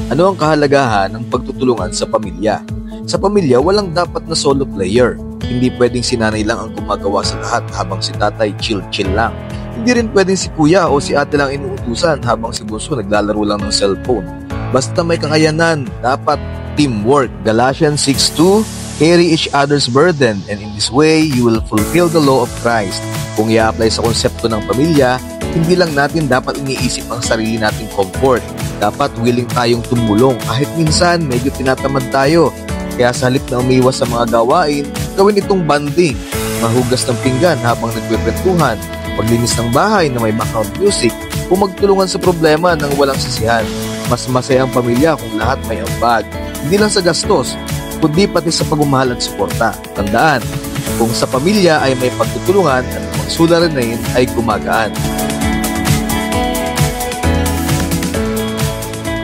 Ano ang kahalagahan ng pagtutulungan sa pamilya? Sa pamilya, walang dapat na solo player. Hindi pwedeng si nanay lang ang gumagawa sa lahat habang si tatay chill-chill lang. Hindi rin pwedeng si kuya o si ate lang inuutusan habang si bunso naglalaro lang ng cellphone. Basta may kakayanan, dapat teamwork. Galatians 6:2, carry each other's burden, and in this way, you will fulfill the law of Christ. Kung i-apply sa konsepto ng pamilya, hindi lang natin dapat iniisip ang sarili nating comfort. Dapat willing tayong tumulong kahit minsan medyo tinatamad tayo. Kaya sa halip na umiwas sa mga gawain, gawin itong banding. Mahugas ng pinggan habang nagpeprentuhan, paglinis ng bahay na may background music, o magtulungan sa problema nang walang sisihan. Mas masaya ang pamilya kung lahat may ambag. Hindi lang sa gastos, kundi pati sa pagmamahal at suporta. Tandaan, kung sa pamilya ay may pagtutulungan at ang suliranin ay gumagaan.